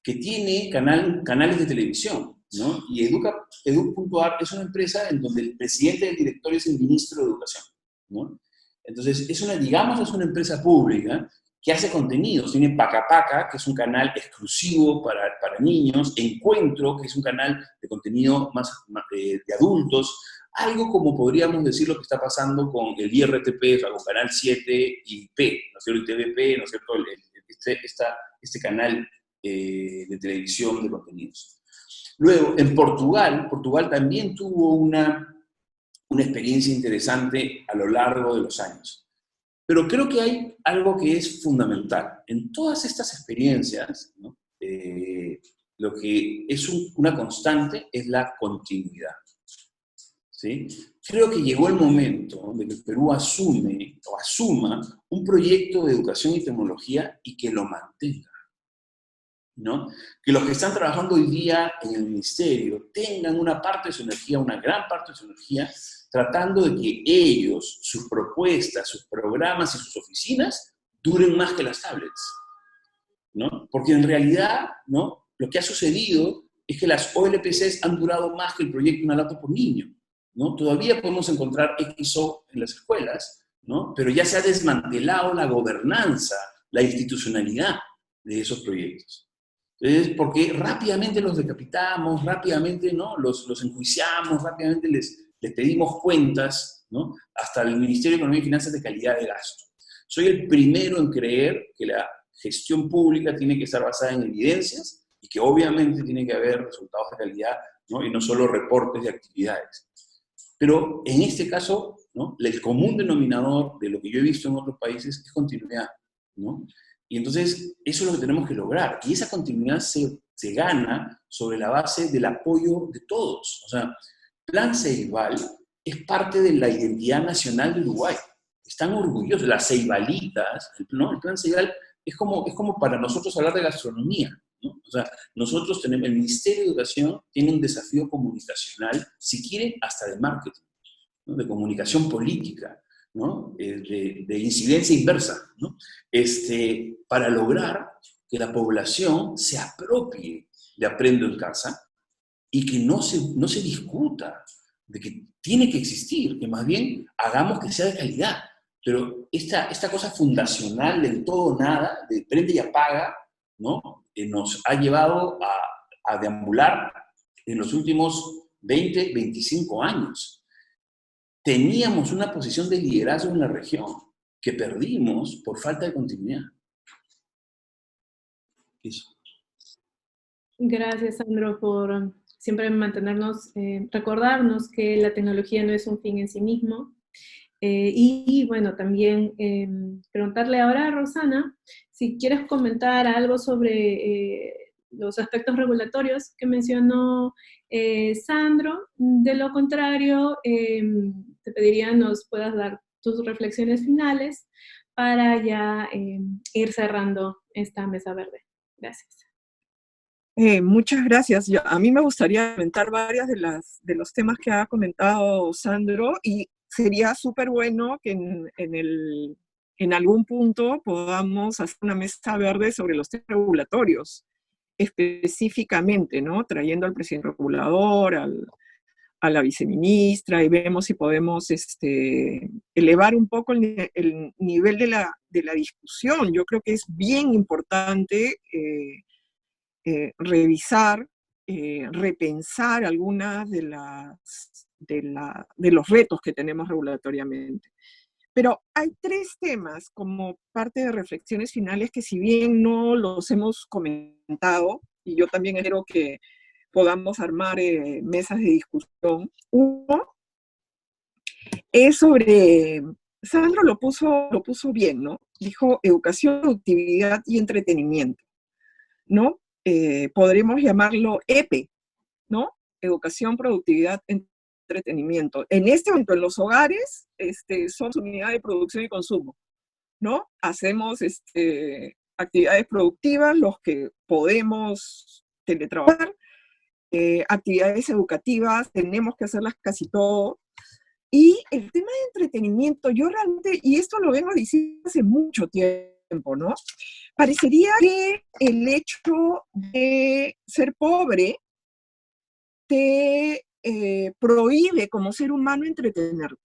que tiene canales de televisión, ¿no? Y educ.ar es una empresa en donde el presidente del directorio es el ministro de Educación, ¿no? Entonces, digamos, es una empresa pública que hace contenidos. Tiene Paca Paca, que es un canal exclusivo para niños, Encuentro, que es un canal de contenido más de adultos, algo como podríamos decir lo que está pasando con el IRTP, o sea, con Canal 7 y P, ¿no es cierto? Y TVP, ¿no es cierto? Este canal de televisión de contenidos. Luego, en Portugal también tuvo una experiencia interesante a lo largo de los años. Pero creo que hay algo que es fundamental. En todas estas experiencias, ¿no? Lo que es una constante es la continuidad, ¿sí? Creo que llegó el momento de que el Perú asuma un proyecto de educación y tecnología y que lo mantenga, ¿no? Que los que están trabajando hoy día en el ministerio tengan una parte de su energía, una gran parte de su energía, tratando de que ellos, sus propuestas, sus programas y sus oficinas duren más que las tablets, ¿no? Porque en realidad, ¿no?, lo que ha sucedido es que las OLPCs han durado más que el proyecto Una Laptop por Niño, ¿no? Todavía podemos encontrar XO en las escuelas, ¿no? Pero ya se ha desmantelado la gobernanza, la institucionalidad de esos proyectos. Entonces, porque rápidamente los decapitamos, rápidamente, ¿no?, los enjuiciamos, rápidamente les pedimos cuentas, ¿no?, hasta el Ministerio de Economía y Finanzas de calidad de gasto. Soy el primero en creer que la gestión pública tiene que estar basada en evidencias y que obviamente tiene que haber resultados de calidad, ¿no?, y no solo reportes de actividades. Pero en este caso, ¿no?, el común denominador de lo que yo he visto en otros países es continuidad, ¿no? Y entonces eso es lo que tenemos que lograr. Y esa continuidad se gana sobre la base del apoyo de todos. O sea, Plan Ceibal es parte de la identidad nacional de Uruguay. Están orgullosos. Las ceibalitas, ¿no? El Plan Ceibal es como para nosotros hablar de gastronomía, ¿no? O sea, nosotros tenemos, el Ministerio de Educación tiene un desafío comunicacional, si quiere, hasta de marketing, ¿no?, de comunicación política, ¿no?, de incidencia inversa, ¿no?, para lograr que la población se apropie de Aprendo en Casa y que no se discuta de que tiene que existir, que más bien hagamos que sea de calidad. Pero esta cosa fundacional del todo o nada, de prende y apaga, ¿no?, nos ha llevado a deambular en los últimos 20, 25 años. Teníamos una posición de liderazgo en la región que perdimos por falta de continuidad. Eso. Gracias, Sandro, por siempre recordarnos que la tecnología no es un fin en sí mismo. Y bueno, también preguntarle ahora a Rosana si quieres comentar algo sobre los aspectos regulatorios que mencionó Sandro. De lo contrario, te pediría nos puedas dar tus reflexiones finales para ya ir cerrando esta mesa verde. Gracias. Muchas gracias. A mí me gustaría comentar varias de los temas que ha comentado Sandro, y sería súper bueno que en algún punto podamos hacer una mesa verde sobre los temas regulatorios, específicamente, ¿no?, trayendo al presidente regulador, a la viceministra, y vemos si podemos elevar un poco el nivel de la discusión. Yo creo que es bien importante revisar, repensar algunas de los retos que tenemos regulatoriamente. Pero hay tres temas como parte de reflexiones finales que, si bien no los hemos comentado, y yo también espero que podamos armar mesas de discusión. Uno es sobre, Sandro lo puso bien, ¿no? Dijo educación, productividad y entretenimiento, ¿no? Podremos llamarlo EPE, ¿no? educación, productividad, entretenimiento. En este momento, en los hogares, somos unidad de producción y consumo, ¿no? Hacemos actividades productivas, los que podemos teletrabajar, actividades educativas, tenemos que hacerlas casi todo. Y el tema de entretenimiento, yo realmente, y esto lo vengo diciendo hace mucho tiempo, ¿no? Parecería que el hecho de ser pobre te prohíbe como ser humano entretenerte.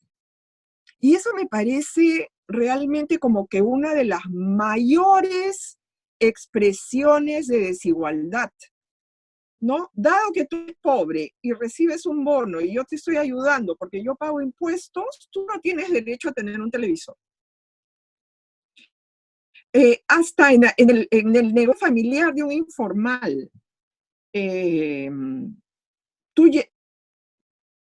Y eso me parece realmente como que una de las mayores expresiones de desigualdad, ¿no? Dado que tú eres pobre y recibes un bono y yo te estoy ayudando porque yo pago impuestos, tú no tienes derecho a tener un televisor. Hasta en el negocio familiar de un informal, tú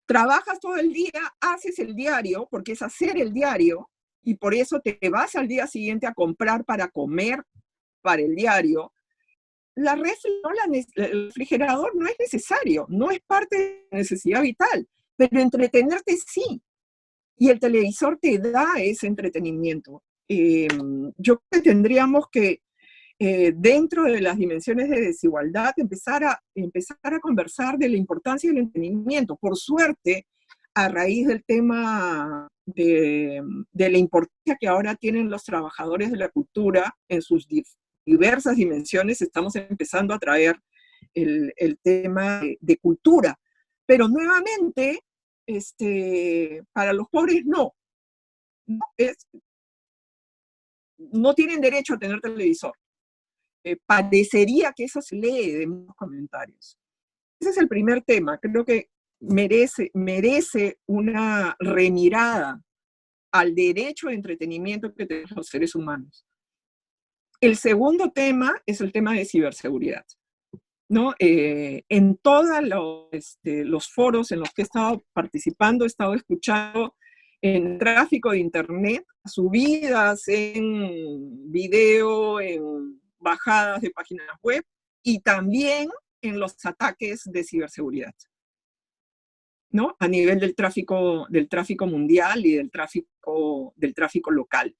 trabajas todo el día, haces el diario, porque es hacer el diario, y por eso te vas al día siguiente a comprar para comer para el diario. El refrigerador no es necesario, no es parte de la necesidad vital, pero entretenerte sí, y el televisor te da ese entretenimiento. Yo creo que tendríamos que, dentro de las dimensiones de desigualdad, empezar a conversar de la importancia del entretenimiento. Por suerte, a raíz del tema de la importancia que ahora tienen los trabajadores de la cultura en sus diversas dimensiones, estamos empezando a traer el tema de cultura. Pero nuevamente, para los pobres no tienen derecho a tener televisor. Parecería que eso se lee de muchos comentarios. Ese es el primer tema. Creo que merece una remirada al derecho de entretenimiento que tenemos los seres humanos. El segundo tema es el tema de ciberseguridad, ¿no? En todos los foros en los que he estado participando, he estado escuchando en tráfico de internet, subidas en video, en bajadas de páginas web, y también en los ataques de ciberseguridad, ¿no? A nivel del tráfico mundial y del tráfico local.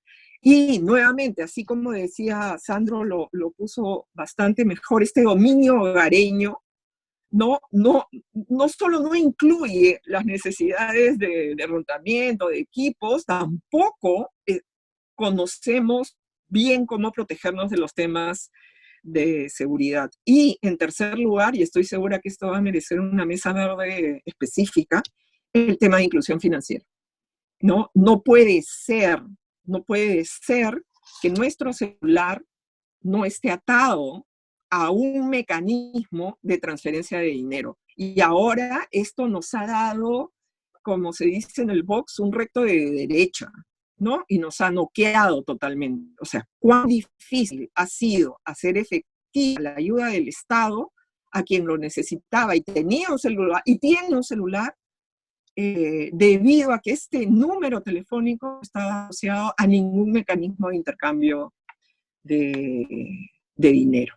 Y nuevamente, así como decía Sandro, lo puso bastante mejor, este dominio hogareño no solo no incluye las necesidades de derrotamiento, de equipos, tampoco conocemos bien cómo protegernos de los temas de seguridad. Y en tercer lugar, y estoy segura que esto va a merecer una mesa verde específica, el tema de inclusión financiera. No puede ser que nuestro celular no esté atado a un mecanismo de transferencia de dinero. Y ahora esto nos ha dado, como se dice en el box, un recto de derecha, ¿no? Y nos ha noqueado totalmente. O sea, cuán difícil ha sido hacer efectiva la ayuda del Estado a quien lo necesitaba y tenía un celular, y tiene un celular, debido a que este número telefónico está asociado a ningún mecanismo de intercambio de dinero.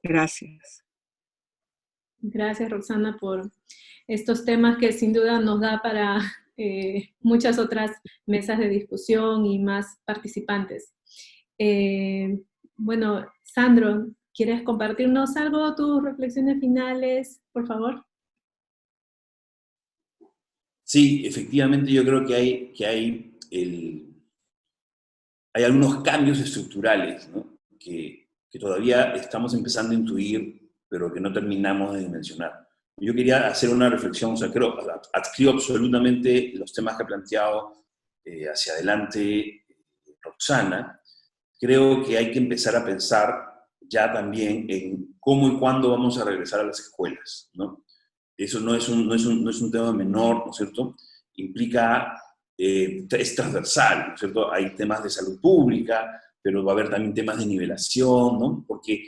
Gracias. Gracias, Roxana, por estos temas que sin duda nos da para muchas otras mesas de discusión y más participantes. Bueno, Sandro, ¿quieres compartirnos algo, tus reflexiones finales, por favor? Sí, efectivamente yo creo que hay algunos cambios estructurales, ¿no? que todavía estamos empezando a intuir, pero que no terminamos de dimensionar. Yo quería hacer una reflexión, o sea, adscribo absolutamente los temas que ha planteado hacia adelante Roxana. Creo que hay que empezar a pensar ya también en cómo y cuándo vamos a regresar a las escuelas, ¿no? Eso no es un tema menor, ¿no es cierto? Implica, es transversal, ¿no es cierto? Hay temas de salud pública, pero va a haber también temas de nivelación, ¿no? Porque,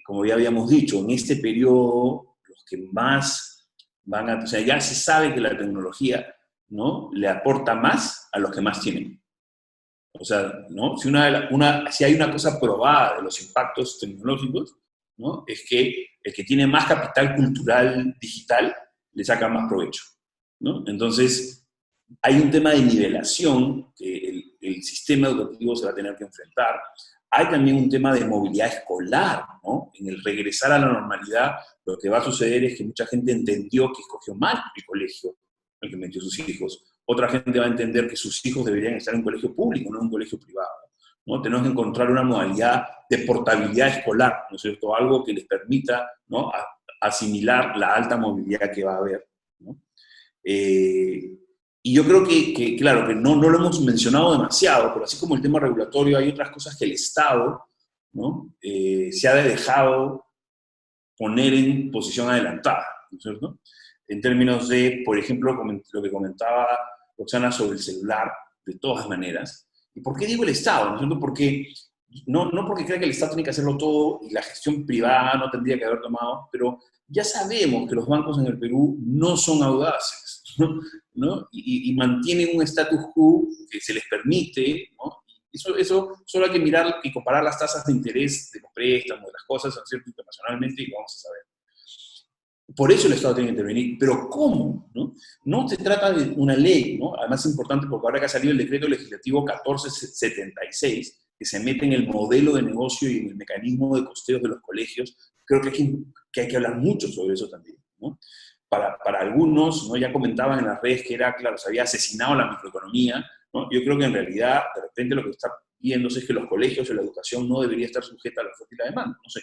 como ya habíamos dicho, en este periodo, los que más van a... O sea, ya se sabe que la tecnología, ¿no?, le aporta más a los que más tienen. O sea, ¿no? Si hay una cosa probada de los impactos tecnológicos, ¿no?, es que el que tiene más capital cultural digital le saca más provecho, ¿no? Entonces, hay un tema de nivelación que el sistema educativo se va a tener que enfrentar. Hay también un tema de movilidad escolar, ¿no? En el regresar a la normalidad, lo que va a suceder es que mucha gente entendió que escogió mal el colegio al que metió sus hijos. Otra gente va a entender que sus hijos deberían estar en un colegio público, no en un colegio privado, ¿no? Tenemos que encontrar una modalidad de portabilidad escolar, ¿no es cierto? Algo que les permita, ¿no?, asimilar la alta movilidad que va a haber, ¿no? Y yo creo que claro, que no lo hemos mencionado demasiado, pero así como el tema regulatorio, hay otras cosas que el Estado, ¿no?, se ha dejado poner en posición adelantada, ¿no es cierto? En términos de, por ejemplo, lo que comentaba Roxana sobre el celular, de todas maneras. ¿Y por qué digo el Estado? ¿No es cierto? Porque, no porque crea que el Estado tiene que hacerlo todo y la gestión privada no tendría que haber tomado, pero ya sabemos que los bancos en el Perú no son audaces, ¿no? Y mantienen un status quo que se les permite, ¿no? Eso solo hay que mirar y comparar las tasas de interés de los préstamos, de las cosas, ¿no es cierto?, internacionalmente, y lo vamos a saber. Por eso el Estado tiene que intervenir. ¿Pero cómo? No se trata de una ley, ¿no? Además es importante porque ahora que ha salido el decreto legislativo 1476, que se mete en el modelo de negocio y en el mecanismo de costeos de los colegios, creo que hay que hablar mucho sobre eso también, ¿no? Para algunos, ¿no?, ya comentaban en las redes que era, claro, se había asesinado la microeconomía, ¿no? Yo creo que en realidad, de repente, lo que está viéndose es que los colegios o la educación no debería estar sujeta a la oferta y la demanda, no sé.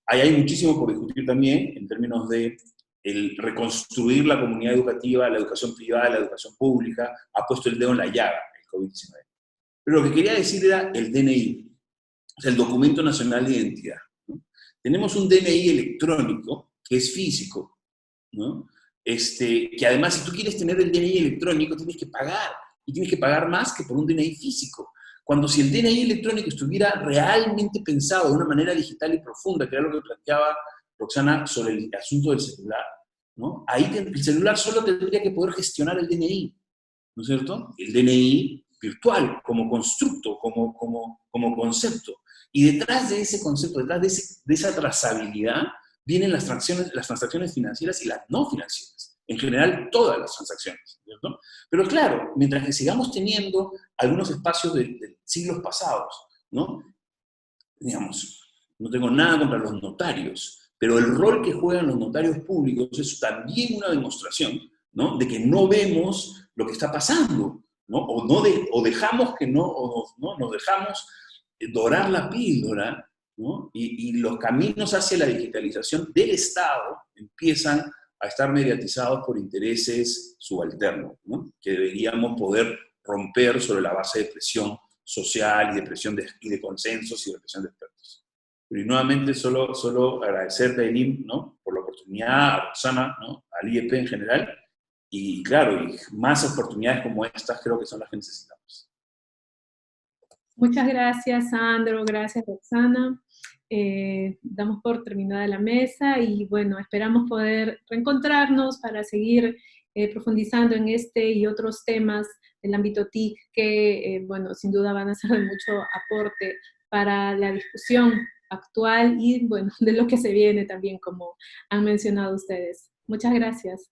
Ahí hay muchísimo por discutir también en términos de el reconstruir la comunidad educativa, la educación privada, la educación pública. Ha puesto el dedo en la llaga el COVID-19. Pero lo que quería decir era el DNI, o sea, el Documento Nacional de Identidad, ¿no? Tenemos un DNI electrónico que es físico, ¿no? Que además, si tú quieres tener el DNI electrónico, tienes que pagar, y tienes que pagar más que por un DNI físico. Cuando si el DNI electrónico estuviera realmente pensado de una manera digital y profunda, que era lo que planteaba Roxana sobre el asunto del celular, ¿no? Ahí el celular solo tendría que poder gestionar el DNI, ¿no es cierto? El DNI virtual, como constructo, como concepto. Y detrás de ese concepto, detrás de esa trazabilidad, vienen las transacciones financieras y las no financieras. En general, todas las transacciones, ¿cierto? Pero claro, mientras que sigamos teniendo algunos espacios de siglos pasados, ¿no? Digamos, no tengo nada contra los notarios, pero el rol que juegan los notarios públicos es también una demostración, ¿no?, de que no vemos lo que está pasando, ¿no? O dejamos que no nos dejamos dorar la píldora, ¿no? Y los caminos hacia la digitalización del Estado empiezan a estar mediatizados por intereses subalternos, ¿no?, que deberíamos poder romper sobre la base de presión social y de presión y de consensos y de presión de expertos. Pero y nuevamente solo agradecerte a Elim, ¿no?, por la oportunidad, a Roxana, ¿no?, al IEP en general, y claro, y más oportunidades como estas creo que son las que necesitamos. Muchas gracias, Sandro, gracias, Roxana. Damos por terminada la mesa y bueno, esperamos poder reencontrarnos para seguir profundizando en este y otros temas del ámbito TIC que, bueno, sin duda van a ser de mucho aporte para la discusión actual y, bueno, de lo que se viene también, como han mencionado ustedes. Muchas gracias.